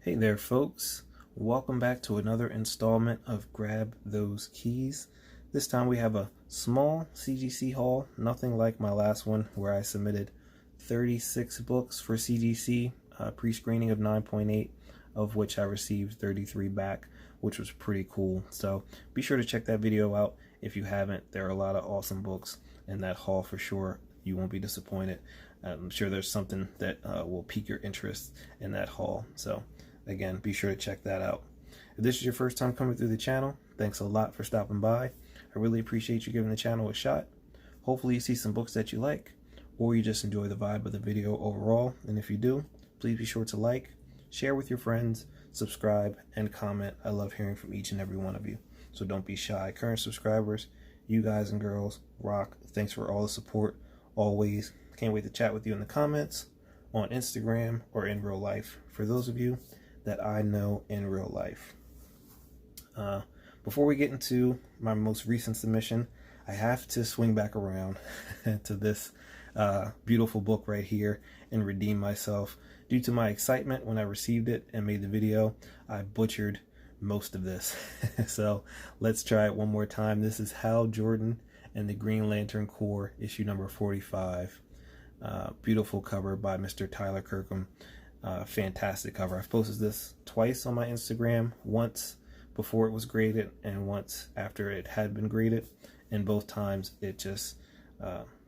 Hey there folks, welcome back to another installment of Grab Those Keys. This time we have a small CGC haul, nothing like my last one where I submitted 36 books for CGC, pre-screening of 9.8, of which I received 33 back, which was pretty cool. So be sure to check that video out if you haven't. There are a lot of awesome books in that haul for sure. You won't be disappointed. I'm sure there's something that will pique your interest in that haul. So again, be sure to check that out. If this is your first time coming through the channel, thanks a lot for stopping by. I really appreciate you giving the channel a shot. Hopefully you see some books that you like, or you just enjoy the vibe of the video overall. And if you do, please be sure to like, share with your friends, subscribe, and comment. I love hearing from each and every one of you, so don't be shy. Current subscribers, you guys and girls rock. Thanks for all the support, always. Can't wait to chat with you in the comments, on Instagram, or in real life. For those of you that I know in real life. Before we get into my most recent submission, I have to swing back around to this beautiful book right here and redeem myself. Due to my excitement when I received it and made the video, I butchered most of this. So let's try it one more time. This is Hal Jordan and the Green Lantern Corps, issue number 45. Beautiful cover by Mr. Tyler Kirkham. Fantastic cover. I've posted this twice on my Instagram, once before it was graded and once after it had been graded, and both times it just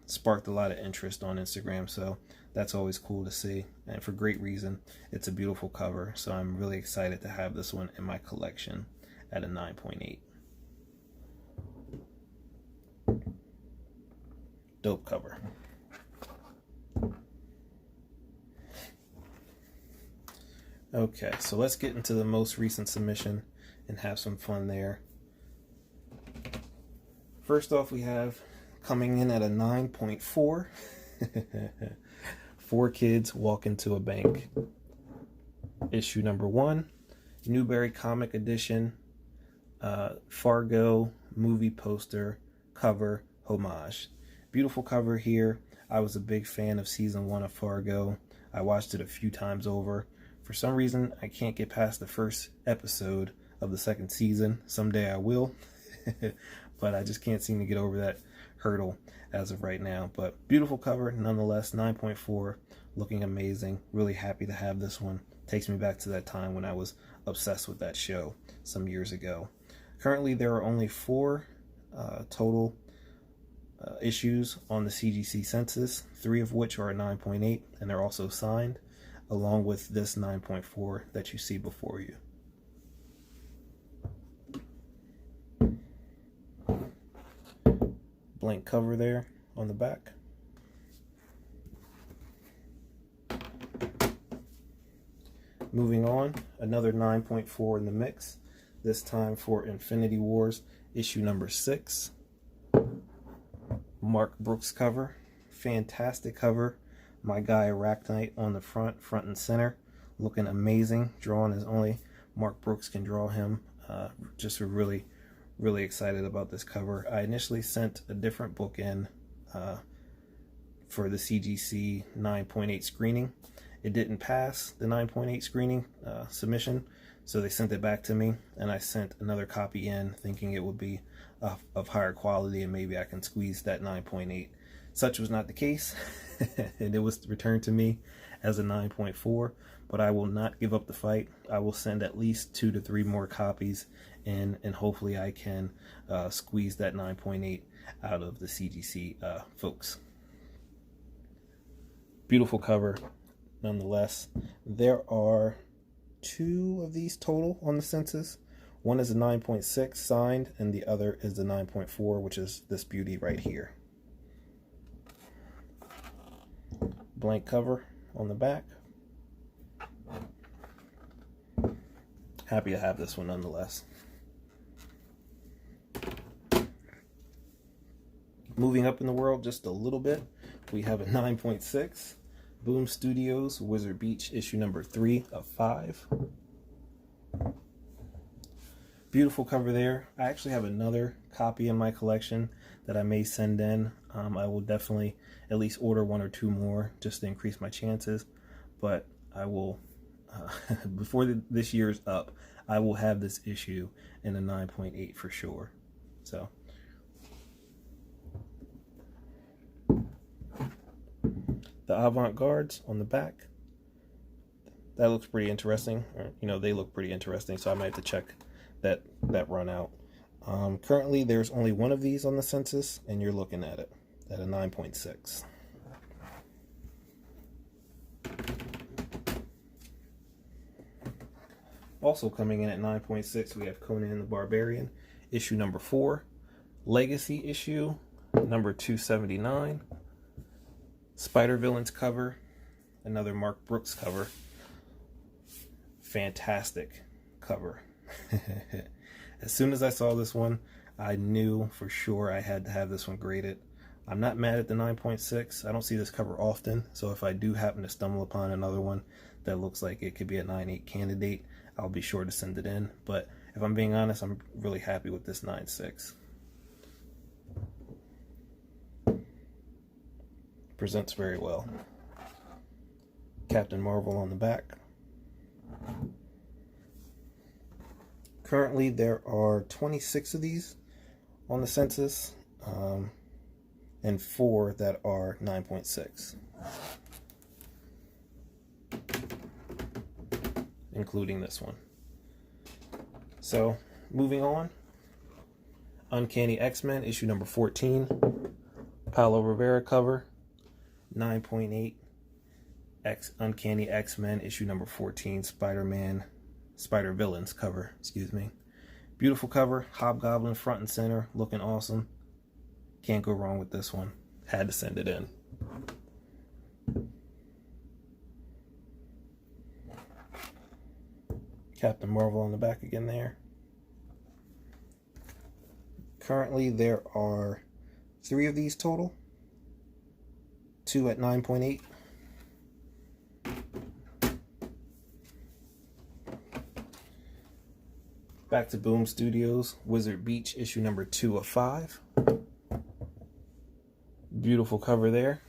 sparked a lot of interest on Instagram, so that's always cool to see, and for great reason. It's a beautiful cover, so I'm really excited to have this one in my collection at a 9.8. Dope cover. Okay, so let's get into the most recent submission and have some fun there. First off, we have coming in at a 9.4. 4 Kids Walk Into a Bank. Issue number 1. Newberry Comic Edition. Fargo movie poster cover homage. Beautiful cover here. I was a big fan of season 1 of Fargo. I watched it a few times over. For some reason, I can't get past the first episode of the second season. Someday I will, but I just can't seem to get over that hurdle as of right now. But beautiful cover nonetheless, 9.4, looking amazing. Really happy to have this one. Takes me back to that time when I was obsessed with that show some years ago. Currently, there are only 4 total issues on the CGC census, 3 of which are a 9.8, and they're also signed, along with this 9.4 that you see before you. Blank cover there on the back. Moving on, another 9.4 in the mix, this time for Infinity Wars, issue number 6. Mark Brooks cover, fantastic cover. My guy Arachnite on the front and center, looking amazing. Drawn as only Mark Brooks can draw him. Just really excited about this cover. I initially sent a different book in for the CGC 9.8 screening. It didn't pass the 9.8 screening submission, so they sent it back to me, and I sent another copy in thinking it would be of higher quality and maybe I can squeeze that 9.8. Such was not the case, and it was returned to me as a 9.4, but I will not give up the fight. I will send at least 2 to 3 more copies in, and hopefully I can squeeze that 9.8 out of the CGC folks. Beautiful cover, nonetheless. There are 2 of these total on the census. One is a 9.6 signed, and the other is the 9.4, which is this beauty right here. Blank cover on the back. Happy to have this one nonetheless. Moving up in the world just a little bit, we have a 9.6. Boom Studios, Wizard Beach, issue number 3 of 5. Beautiful cover there. I actually have another copy in my collection that I may send in. I will definitely at least order 1 or 2 more just to increase my chances, but I will before this year's up, I will have this issue in a 9.8 for sure. So the avant-gardes on the back, that looks pretty interesting. Or, you know, they look pretty interesting, so I might have to check that run out. Currently, there's only one of these on the census, and you're looking at it at a 9.6. Also coming in at 9.6, we have Conan the Barbarian, issue number 4, Legacy issue number 279, Spider-Villains cover, another Mark Brooks cover. Fantastic cover. As soon as I saw this one, I knew for sure I had to have this one graded. I'm not mad at the 9.6. I don't see this cover often, so if I do happen to stumble upon another one that looks like it could be a 9.8 candidate, I'll be sure to send it in. But if I'm being honest, I'm really happy with this 9.6. Presents very well. Captain Marvel on the back. Currently, there are 26 of these on the census, and 4 that are 9.6, including this one. So, moving on. Uncanny X-Men, issue number 14. Paulo Rivera cover, 9.8. Uncanny X-Men, issue number 14. Spider-Villains cover, excuse me. Beautiful cover, Hobgoblin front and center, looking awesome. Can't go wrong with this one. Had to send it in. Captain Marvel on the back again there. Currently there are 3 of these total. 2 at 9.8. Back to Boom Studios, Wizard Beach, issue number 2 of 5. Beautiful cover there.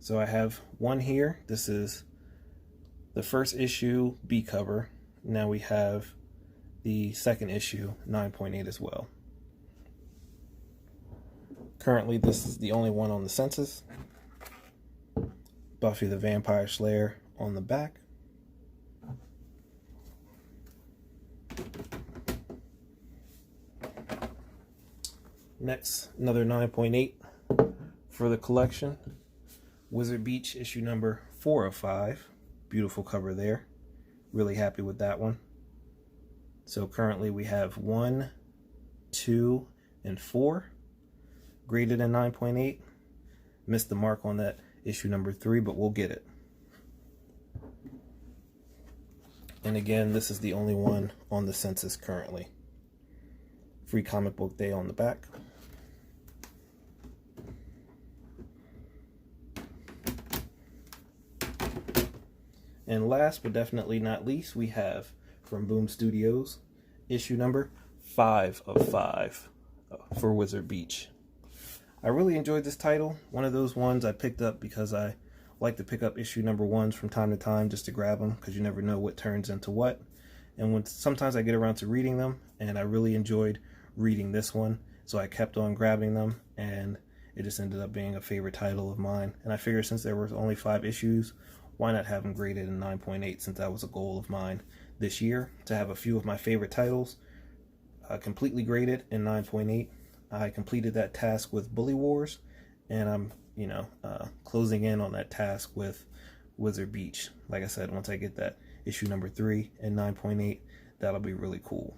So I have one here. This is the first issue B cover. Now we have the second issue 9.8 as well. Currently this is the only one on the census. Buffy the Vampire Slayer on the back. Next, another 9.8 for the collection. Wizard Beach, issue number 4 of 5. Beautiful cover there. Really happy with that one. So currently we have 1, 2, and 4. Graded in 9.8. Missed the mark on that issue number 3, but we'll get it. And again, this is the only one on the census currently. Free comic book day on the back. And last but definitely not least, we have from Boom Studios, issue number 5 of 5 for Wizard Beach. I really enjoyed this title. One of those ones I picked up because I like to pick up issue number 1s from time to time just to grab them, because you never know what turns into what. And when sometimes I get around to reading them, and I really enjoyed reading this one, so I kept on grabbing them, and it just ended up being a favorite title of mine. And I figured since there were only 5 issues, why not have them graded in 9.8, since that was a goal of mine this year, to have a few of my favorite titles completely graded in 9.8. I completed that task with Bully Wars, and I'm, closing in on that task with Wizard Beach. Like I said, once I get that issue number 3 and 9.8, that'll be really cool.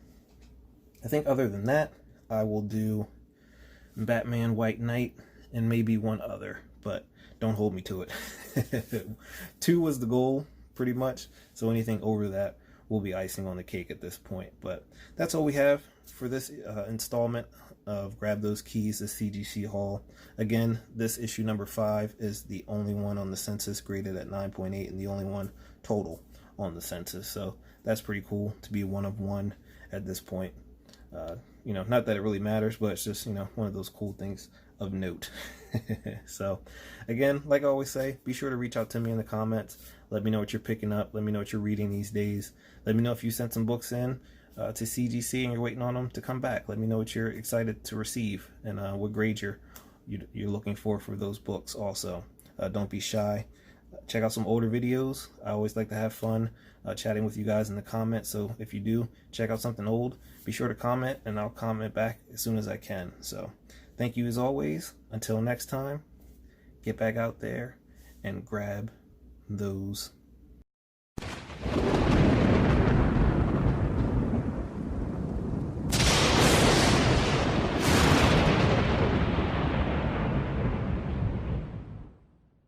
I think other than that, I will do Batman White Knight and maybe one other, but don't hold me to it. 2 was the goal, pretty much, so anything over that will be icing on the cake at this point. But that's all we have for this installment of Grab Those Keys, the CGC haul. Again, this issue number 5 is the only one on the census graded at 9.8 and the only one total on the census, so that's pretty cool to be one of one at this point. Not that it really matters, but it's just one of those cool things of note. So again, like I always say, be sure to reach out to me in the comments. Let me know what you're picking up. Let me know what you're reading these days. Let me know if you sent some books in to CGC and you're waiting on them to come back. Let me know what you're excited to receive and what grade you're looking for those books also. Don't be shy. Check out some older videos. I always like to have fun chatting with you guys in the comments. So if you do check out something old, be sure to comment and I'll comment back as soon as I can. So thank you as always. Until next time, get back out there and grab those